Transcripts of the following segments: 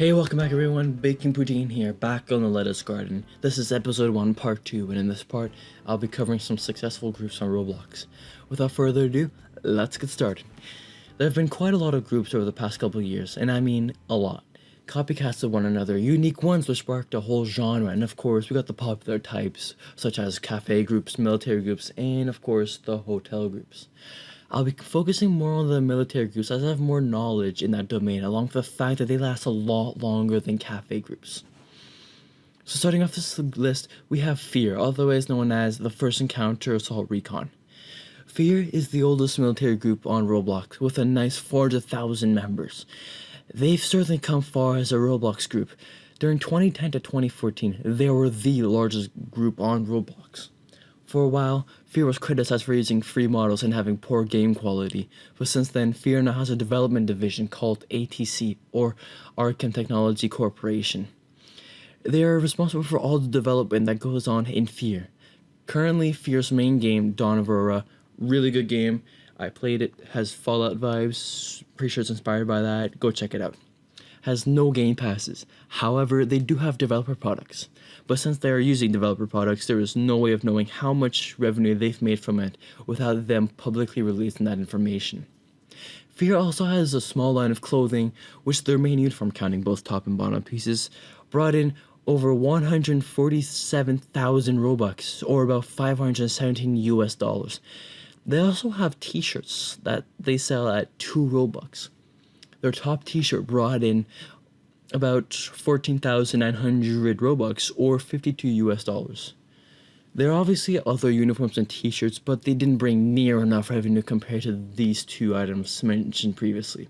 Hey, welcome back everyone, Baking Poutine here, back on the lettuce garden. This is episode 1, part 2, and in this part, I'll be covering some successful groups on Roblox. Without further ado, let's get started. There have been quite a lot of groups over the past couple of years, and I mean a lot. Copycats of one another, unique ones which sparked a whole genre, and of course we got the popular types, such as cafe groups, military groups, and of course the hotel groups. I'll be focusing more on the military groups as I have more knowledge in that domain, along with the fact that they last a lot longer than cafe groups. So starting off this list, we have Fear, otherwise known as the First Encounter Assault Recon. Fear is the oldest military group on Roblox, with a nice 400,000 members. They've certainly come far as a Roblox group. During 2010 to 2014, they were the largest group on Roblox. For a while, Fear was criticized for using free models and having poor game quality, but since then, Fear now has a development division called ATC, or Arkham Technology Corporation. They are responsible for all the development that goes on in Fear. Currently, Fear's main game, Dawn of Aurora, really good game. I played it, has Fallout vibes, pretty sure it's inspired by that, go check it out. Has no game passes. However, they do have developer products. But since they are using developer products, there is no way of knowing how much revenue they've made from it without them publicly releasing that information. Fear also has a small line of clothing, which their main uniform, counting both top and bottom pieces, brought in over 147,000 Robux, or about 517 US dollars. They also have t-shirts that they sell at 2 Robux. Their top t-shirt brought in about 14,900 Robux, or 52 US dollars. There are obviously other uniforms and t-shirts, but they didn't bring near enough revenue compared to these two items mentioned previously.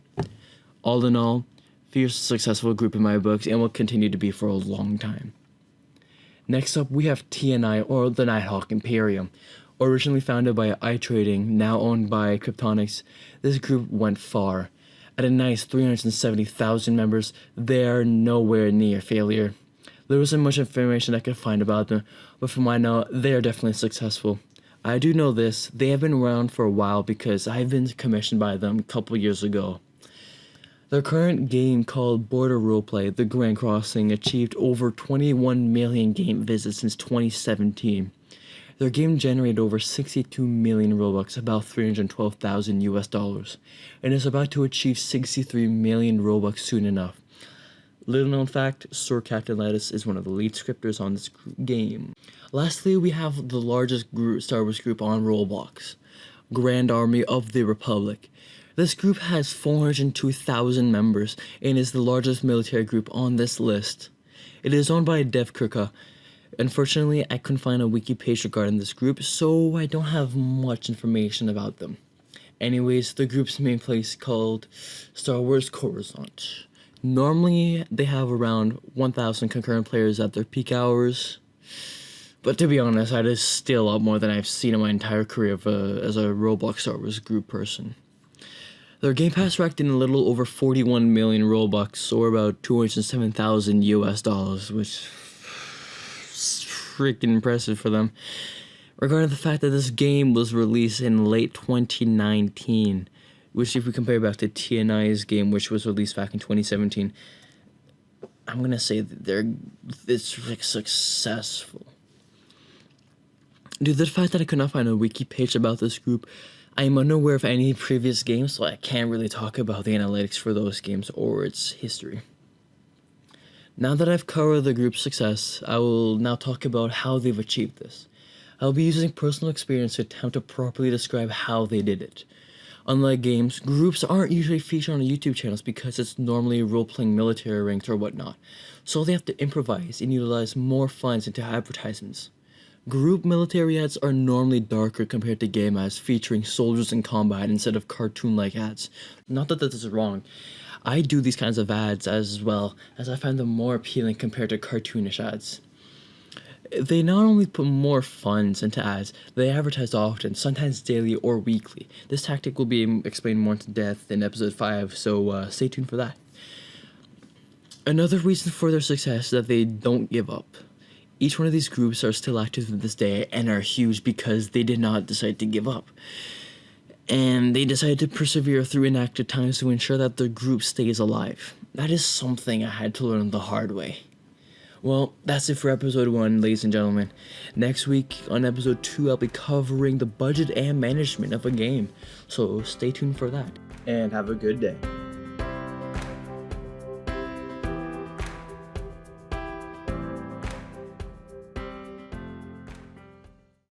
All in all, Fear's a successful group in my books and will continue to be for a long time. Next up, we have TNI, or the Nighthawk Imperium. Originally founded by iTrading, now owned by Kryptonics, this group went far. At a nice 370,000 members, they are nowhere near failure. There wasn't much information I could find about them, but from what I know, they are definitely successful. I do know this, they have been around for a while because I've been commissioned by them a couple years ago. Their current game, called Border Roleplay, The Grand Crossing, achieved over 21 million game visits since 2017. Their game generated over 62 million Robux, about 312,000 US dollars, and is about to achieve 63 million Robux soon enough. Little known fact, Sir Captain Lettuce is one of the lead scripters on this game. Lastly, we have the largest Star Wars group on Roblox, Grand Army of the Republic. This group has 402,000 members and is the largest military group on this list. It is owned by DevKirka. Unfortunately, I couldn't find a wiki page regarding this group, so I don't have much information about them. Anyways, the group's main place called Star Wars Coruscant. Normally, they have around 1,000 concurrent players at their peak hours, but to be honest, that is still a lot more than I've seen in my entire career as a Roblox Star Wars group person. Their Game Pass racked in a little over 41 million Robux, or about 207,000 US dollars, which freaking impressive for them. Regarding the fact that this game was released in late 2019, which if we compare back to TNI's game, which was released back in 2017, I'm gonna say that it's successful. Due to the fact that I could not find a wiki page about this group, I am unaware of any previous games, so I can't really talk about the analytics for those games or its history. Now that I've covered the group's success, I will now talk about how they've achieved this. I'll be using personal experience to attempt to properly describe how they did it. Unlike games, groups aren't usually featured on YouTube channels because it's normally role-playing military ranks or whatnot, so they have to improvise and utilize more funds into advertisements. Group military ads are normally darker compared to game ads featuring soldiers in combat instead of cartoon-like ads. Not that this is wrong. I do these kinds of ads as well, as I find them more appealing compared to cartoonish ads. They not only put more funds into ads, they advertise often, sometimes daily or weekly. This tactic will be explained more into depth in episode 5, so stay tuned for that. Another reason for their success is that they don't give up. Each one of these groups are still active to this day and are huge because they did not decide to give up. And they decided to persevere through inactive times to ensure that the group stays alive. that is something I had to learn the hard way. Well, that's it for episode 1, ladies and gentlemen. Next week on episode 2, I'll be covering the budget and management of a game. So stay tuned for that. And have a good day.